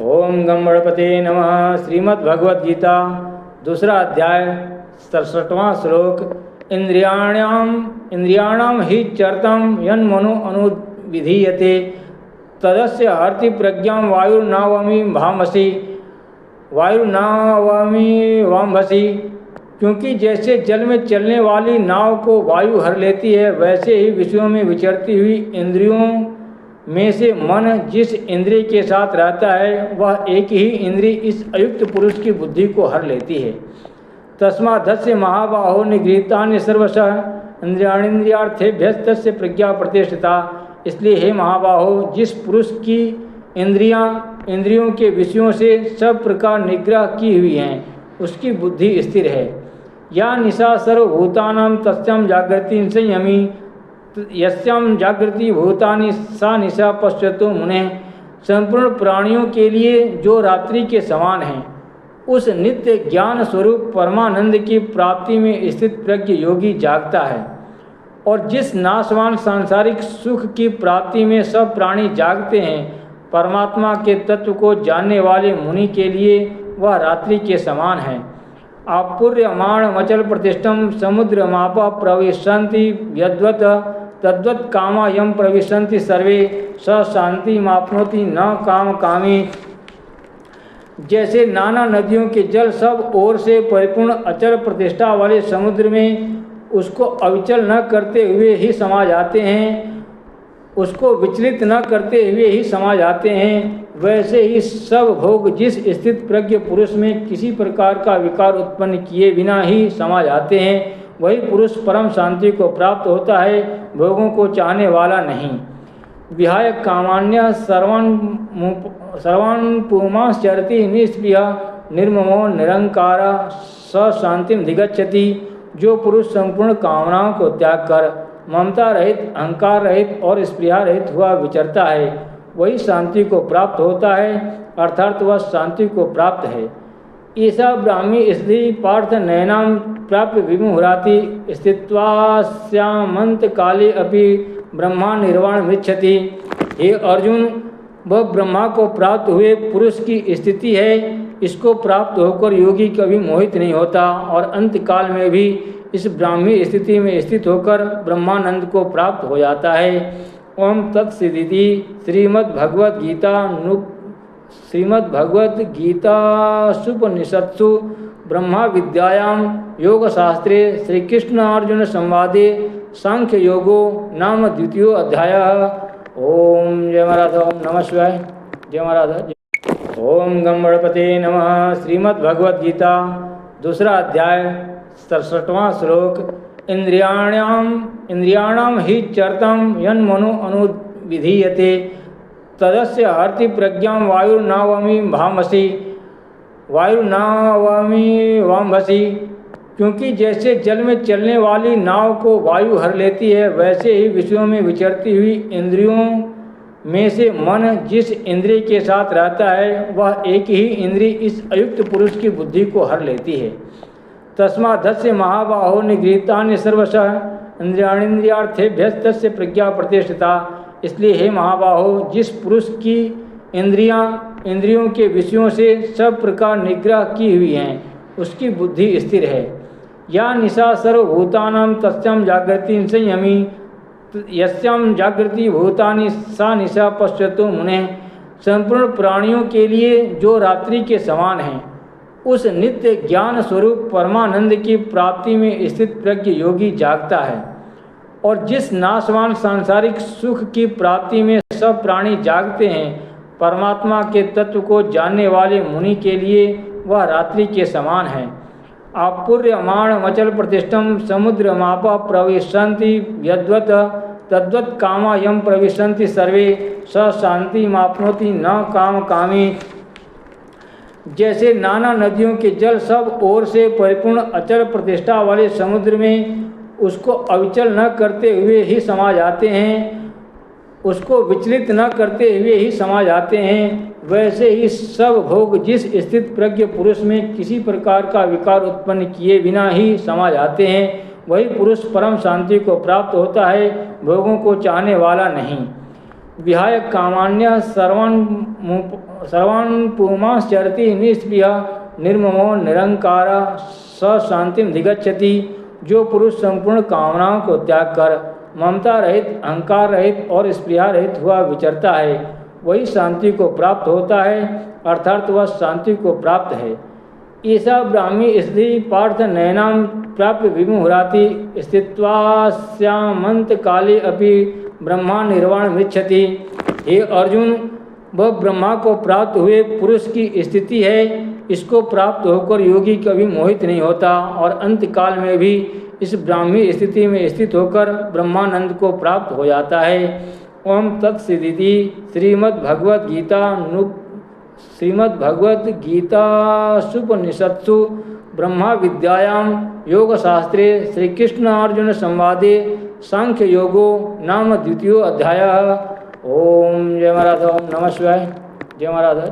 ओम गम गणपते नमः। श्रीमद्भगवद्गीता दूसरा अध्याय 67वां श्लोक। इंद्रियाणाम हि चरतम यन्मनो अनुविधीयते तदस्य हरति प्रज्ञां वायुर्नावमी वाम्भसि। क्योंकि जैसे जल में चलने वाली नाव को वायु हर लेती है, वैसे ही विषयों में विचरती हुई इंद्रियों में से मन जिस इंद्रिय के साथ रहता है, वह एक ही इंद्रिय इस अयुक्त पुरुष की बुद्धि को हर लेती है। तस्मादस्य महाबाहो निगृहीतानि सर्वशः इंद्रियार्थेभ्यस्तस्य प्रज्ञा प्रतिष्ठिता। इसलिए हे महाबाहो, जिस पुरुष की इंद्रियों के विषयों से सब प्रकार निग्रह की हुई हैं, उसकी बुद्धि स्थिर है। या निशा सर्वभूतानां तस्यां जागृति संयमी यस्यां जागृति भूतानि सा निशा पश्यतो मुने। संपूर्ण प्राणियों के लिए जो रात्रि के समान है, उस नित्य ज्ञान स्वरूप परमानंद की प्राप्ति में स्थित प्रज्ञ योगी जागता है। और जिस नाशवान सांसारिक सुख की प्राप्ति में सब प्राणी जागते हैं, परमात्मा के तत्व को जानने वाले मुनि के लिए वह रात्रि के समान है। आपूर्यमाण मचल प्रतिष्ठम समुद्र मापा प्रविशन्ति यद्वत तद्वत कामा यम प्रविशन्ति सर्वे स शांति मापनोति न काम कामी। जैसे नाना नदियों के जल सब ओर से परिपूर्ण अचल प्रतिष्ठा वाले समुद्र में उसको अविचल न करते हुए ही समा जाते हैं, उसको विचलित न करते हुए ही समा जाते हैं, वैसे ही सब भोग जिस स्थित प्रज्ञ पुरुष में किसी प्रकार का विकार उत्पन्न किए बिना ही समा जाते हैं, वही पुरुष परम शांति को प्राप्त होता है, भोगों को चाहने वाला नहीं। विहाय कामान्य सर्वान् पुमांश्चरति निष्प्रिय निर्ममो निरंकार स शांतिम धिगच्छति। जो पुरुष संपूर्ण कामनाओं को त्याग कर ममता रहित, अहंकार रहित और स्पृहा रहित हुआ विचरता है, वही शांति को प्राप्त होता है, अर्थात वह शांति को प्राप्त है। ईसा ब्राह्मी स्त्री पार्थ नयनाम प्राप्य विमुहुराति स्थित्वास्यामंत काले अपि ब्रह्मा निर्वाण मिच्छति। हे अर्जुन, वह ब्रह्मा को प्राप्त हुए पुरुष की स्थिति है। इसको प्राप्त होकर योगी कभी मोहित नहीं होता और अंत काल में भी इस ब्राह्मी स्थिति में स्थित होकर ब्रह्मानंद को प्राप्त हो जाता है। ओम तत्सदिति। श्रीमद्भगवद्गीतासुपनिषत्सु ब्रह्मा विद्यायां योगशास्त्रे श्रीकृष्ण अर्जुन संवादे सांख्य योगो नाम द्वितीयो अध्यायः। ओम जय महाराज। ओम नमः शिवाय। जय महाराज। ओम गम गणपते नमः। श्रीमद्भगवद्गीता दूसरा अध्याय 67वां श्लोक। इंद्रियाणाम हि चरतम यन्मनो अनुविधीयते तदस्य हरति प्रज्ञां वायुर्नावमी वाम्भसि। क्योंकि जैसे जल में चलने वाली नाव को वायु हर लेती है, वैसे ही विषयों में विचरती हुई इंद्रियों में से मन जिस इंद्रिय के साथ रहता है, वह एक ही इंद्रिय इस अयुक्त पुरुष की बुद्धि को हर लेती है। तस्मादस्य महाबाहो निगृहीतानि सर्वशः इंद्रियार्थेभ्यस्तस्य प्रज्ञा प्रतिष्ठिता। इसलिए हे महाबाहो, जिस पुरुष की इंद्रियों के विषयों से सब प्रकार निग्रह की हुई हैं, उसकी बुद्धि स्थिर है। या निशा सर्वभूतानां तस्यां जागृति संयमी यस्यां जागृति भूतानि सा निशा पश्यतो मुने। संपूर्ण प्राणियों के लिए जो रात्रि के समान है, उस नित्य ज्ञान स्वरूप परमानंद की प्राप्ति में स्थित प्रज्ञ योगी जागता है। और जिस नाशवान सांसारिक सुख की प्राप्ति में सब प्राणी जागते हैं, परमात्मा के तत्व को जानने वाले मुनि के लिए वह रात्रि के समान है। आपूर्यमाण मचल प्रतिष्ठम समुद्र मापा प्रविशन्ति यद्वत तद्वत कामा यम प्रविशन्ति सर्वे स शांति मापनोति न काम कामी। जैसे नाना नदियों के जल सब ओर से परिपूर्ण अचल प्रतिष्ठा वाले समुद्र में उसको अविचल न करते हुए ही समा जाते हैं, उसको विचलित न करते हुए ही समा जाते हैं, वैसे ही सब भोग जिस स्थित प्रज्ञ पुरुष में किसी प्रकार का विकार उत्पन्न किए बिना ही समा जाते हैं, वही पुरुष परम शांति को प्राप्त होता है, भोगों को चाहने वाला नहीं। विहाय कामान्य सर्वान् पुमांश्चरति निष्क्रियः निर्ममो निरंकार स शांतिम धिगच्छति। जो पुरुष संपूर्ण कामनाओं को त्याग कर ममता रहित, अहंकार रहित और स्पृहा रहित हुआ विचरता है, वही शांति को प्राप्त होता है, अर्थात वह शांति को प्राप्त है। ईसा ब्राह्मी स्त्री पार्थ नयनां प्राप्य विमुहुराति स्थित्वास्यामंत काले अपि ब्रह्मा निर्वाण मिच्छति। हे अर्जुन, वह ब्रह्मा को प्राप्त हुए पुरुष की स्थिति है। इसको प्राप्त होकर योगी कभी मोहित नहीं होता और अंत काल में भी इस ब्राह्मी स्थिति में स्थित होकर ब्रह्मानंद को प्राप्त हो जाता है। ओम तत्सदिति। श्रीमद्भगवद्गीतासुपनिषत्सु ब्रह्मा विद्यायां योगशास्त्रे श्रीकृष्ण अर्जुन संवादे सांख्य योगो नाम द्वितीयो अध्यायः। ओम जय महाराज। ओम नमः शिवाय। जय महाराज।